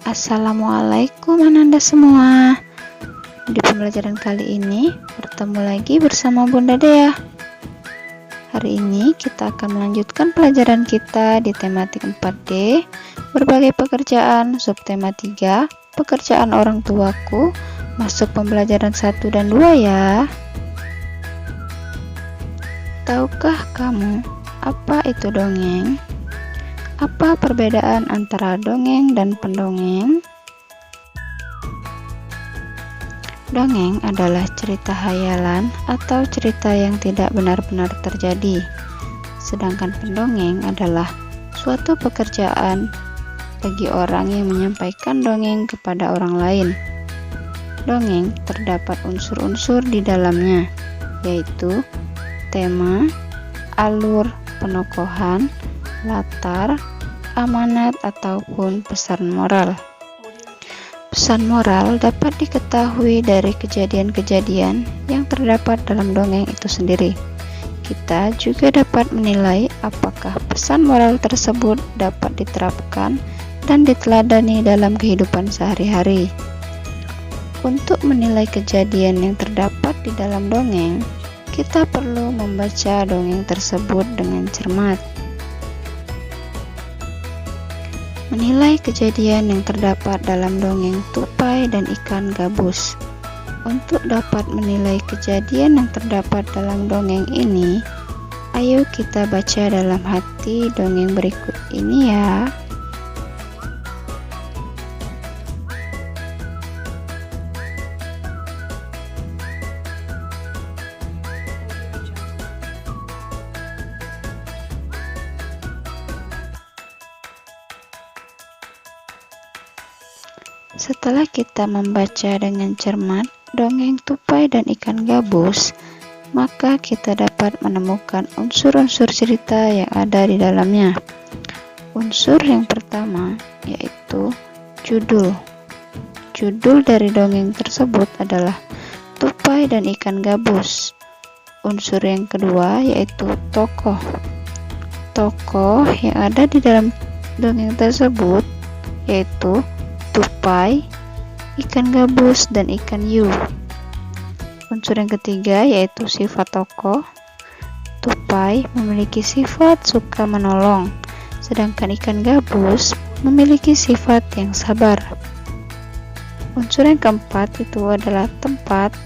Assalamualaikum Ananda semua. Di pembelajaran kali ini bertemu lagi bersama Bunda Dea. Hari ini kita akan melanjutkan pelajaran kita di tematik 4D, berbagai pekerjaan, subtema 3, pekerjaan orang tuaku, masuk pembelajaran 1 dan 2 ya. Tahukah kamu apa itu dongeng? Apa perbedaan antara dongeng dan pendongeng? Dongeng adalah cerita hayalan atau cerita yang tidak benar-benar terjadi. Sedangkan pendongeng adalah suatu pekerjaan bagi orang yang menyampaikan dongeng kepada orang lain. Dongeng terdapat unsur-unsur di dalamnya, yaitu tema, alur, penokohan, latar, amanat, ataupun pesan moral. Pesan moral dapat diketahui dari kejadian-kejadian yang terdapat dalam dongeng itu sendiri. Kita juga dapat menilai apakah pesan moral tersebut dapat diterapkan dan diteladani dalam kehidupan sehari-hari. Untuk menilai kejadian yang terdapat di dalam dongeng, kita perlu membaca dongeng tersebut dengan cermat. Menilai kejadian yang terdapat dalam dongeng tupai dan ikan gabus. Untuk dapat menilai kejadian yang terdapat dalam dongeng ini, ayo kita baca dalam hati dongeng berikut ini ya. Setelah kita membaca dengan cermat dongeng tupai dan ikan gabus, maka kita dapat menemukan unsur-unsur cerita yang ada di dalamnya. Unsur yang pertama yaitu judul. Judul dari dongeng tersebut adalah tupai dan ikan gabus. Unsur yang kedua yaitu tokoh. Tokoh yang ada di dalam dongeng tersebut yaitu tupai, ikan gabus, dan ikan hiu. Unsur yang ketiga yaitu sifat tokoh. Tupai memiliki sifat suka menolong, sedangkan ikan gabus memiliki sifat yang sabar. Unsur yang keempat itu adalah tempat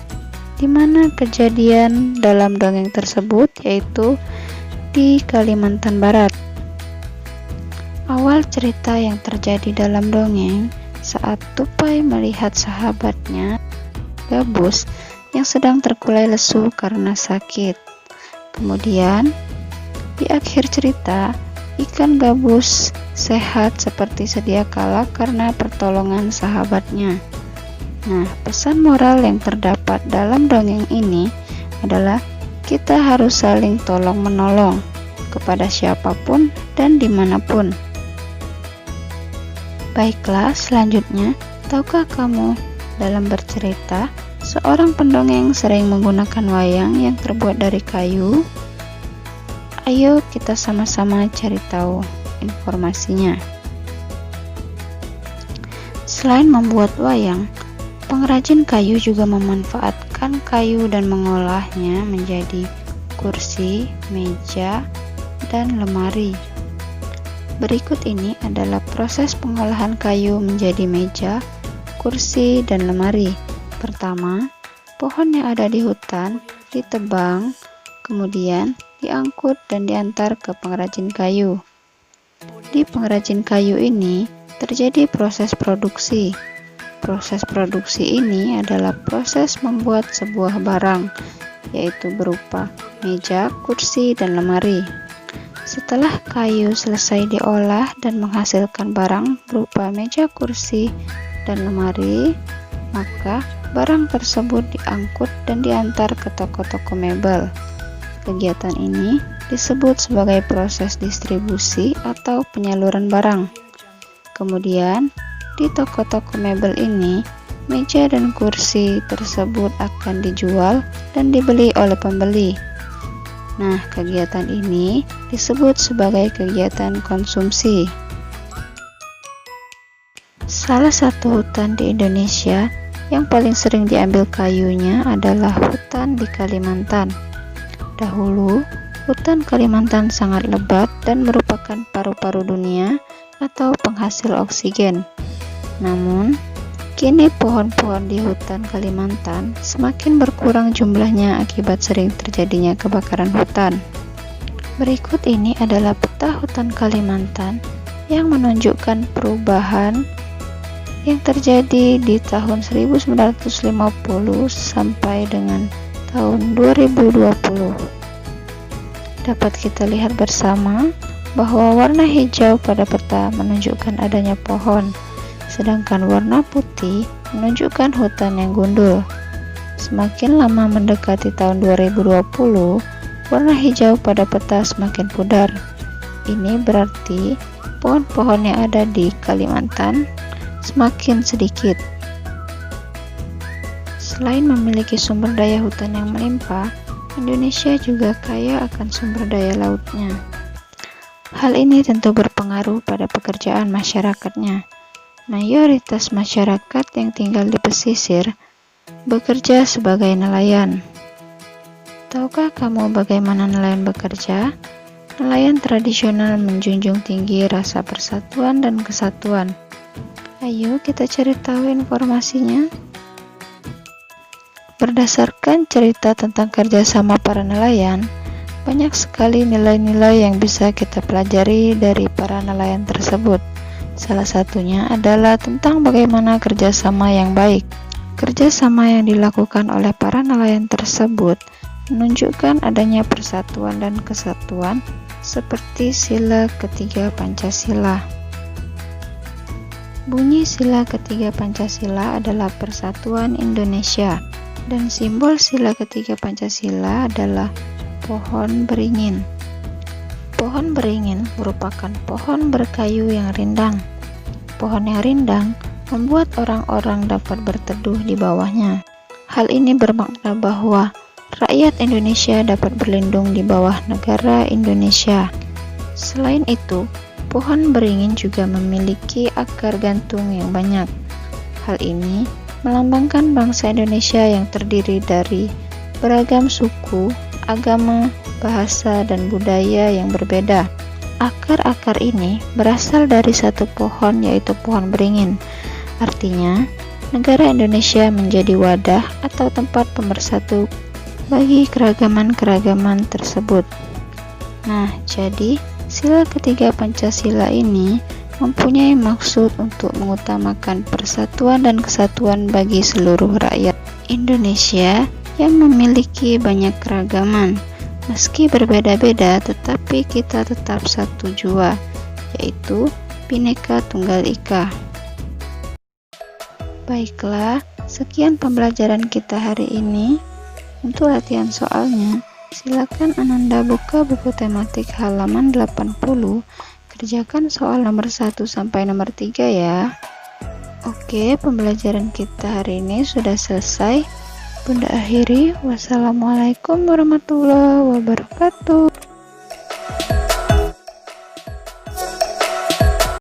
di mana kejadian dalam dongeng tersebut, yaitu di Kalimantan Barat. Awal cerita yang terjadi dalam dongeng saat tupai melihat sahabatnya gabus yang sedang terkulai lesu karena sakit. Kemudian di akhir cerita, ikan gabus sehat seperti sedia kala karena pertolongan sahabatnya. Nah, pesan moral yang terdapat dalam dongeng ini adalah kita harus saling tolong menolong kepada siapapun dan dimanapun. Baiklah, selanjutnya, tahukah kamu dalam bercerita, seorang pendongeng sering menggunakan wayang yang terbuat dari kayu? Ayo kita sama-sama cari tahu informasinya. Selain membuat wayang, pengrajin kayu juga memanfaatkan kayu dan mengolahnya menjadi kursi, meja, dan lemari. Berikut ini adalah proses pengolahan kayu menjadi meja, kursi, dan lemari. Pertama, pohon yang ada di hutan ditebang, kemudian diangkut dan diantar ke pengrajin kayu. Di pengrajin kayu ini terjadi proses produksi. Proses produksi ini adalah proses membuat sebuah barang, yaitu berupa meja, kursi, dan lemari. Setelah kayu selesai diolah dan menghasilkan barang berupa meja, kursi, dan lemari, maka barang tersebut diangkut dan diantar ke toko-toko mebel. Kegiatan ini disebut sebagai proses distribusi atau penyaluran barang. Kemudian, di toko-toko mebel ini, meja dan kursi tersebut akan dijual dan dibeli oleh pembeli. Nah, kegiatan ini disebut sebagai kegiatan konsumsi. Salah satu hutan di Indonesia yang paling sering diambil kayunya adalah hutan di Kalimantan. Dahulu, hutan Kalimantan sangat lebat dan merupakan paru-paru dunia atau penghasil oksigen. Namun, kini pohon-pohon di hutan Kalimantan semakin berkurang jumlahnya akibat sering terjadinya kebakaran hutan. Berikut ini adalah peta hutan Kalimantan yang menunjukkan perubahan yang terjadi di tahun 1950 sampai dengan tahun 2020. Dapat kita lihat bersama bahwa warna hijau pada peta menunjukkan adanya pohon, sedangkan warna putih menunjukkan hutan yang gundul. Semakin lama mendekati tahun 2020, warna hijau pada peta semakin pudar. Ini berarti pohon-pohon yang ada di Kalimantan semakin sedikit. Selain memiliki sumber daya hutan yang melimpah, Indonesia juga kaya akan sumber daya lautnya. Hal ini tentu berpengaruh pada pekerjaan masyarakatnya. Mayoritas masyarakat yang tinggal di pesisir bekerja sebagai nelayan. Tahukah kamu bagaimana nelayan bekerja? Nelayan tradisional menjunjung tinggi rasa persatuan dan kesatuan. Ayo kita cari tahu informasinya. Berdasarkan cerita tentang kerjasama para nelayan, banyak sekali nilai-nilai yang bisa kita pelajari dari para nelayan tersebut. Salah satunya adalah tentang bagaimana kerjasama yang baik. Kerjasama yang dilakukan oleh para nelayan tersebut menunjukkan adanya persatuan dan kesatuan seperti sila ketiga Pancasila. Bunyi sila ketiga Pancasila adalah Persatuan Indonesia, dan simbol sila ketiga Pancasila adalah pohon beringin. Pohon beringin merupakan pohon berkayu yang rindang. Pohon yang rindang membuat orang-orang dapat berteduh di bawahnya. Hal ini bermakna bahwa rakyat Indonesia dapat berlindung di bawah negara Indonesia. Selain itu, pohon beringin juga memiliki akar gantung yang banyak. Hal ini melambangkan bangsa Indonesia yang terdiri dari beragam suku, agama, bahasa, dan budaya yang berbeda. Akar-akar ini berasal dari satu pohon, yaitu pohon beringin. Artinya, negara Indonesia menjadi wadah atau tempat pemersatu bagi keragaman-keragaman tersebut. Nah, jadi sila ketiga Pancasila ini mempunyai maksud untuk mengutamakan persatuan dan kesatuan bagi seluruh rakyat Indonesia yang memiliki banyak keragaman. Meski berbeda-beda, tetapi kita tetap satu jua, yaitu Bhinneka Tunggal Ika. Baiklah, sekian pembelajaran kita hari ini. Untuk latihan soalnya, silakan Ananda buka buku tematik halaman 80, kerjakan soal nomor 1 sampai nomor 3 ya. Oke, pembelajaran kita hari ini sudah selesai. Bunda akhiri, wassalamualaikum warahmatullahi wabarakatuh.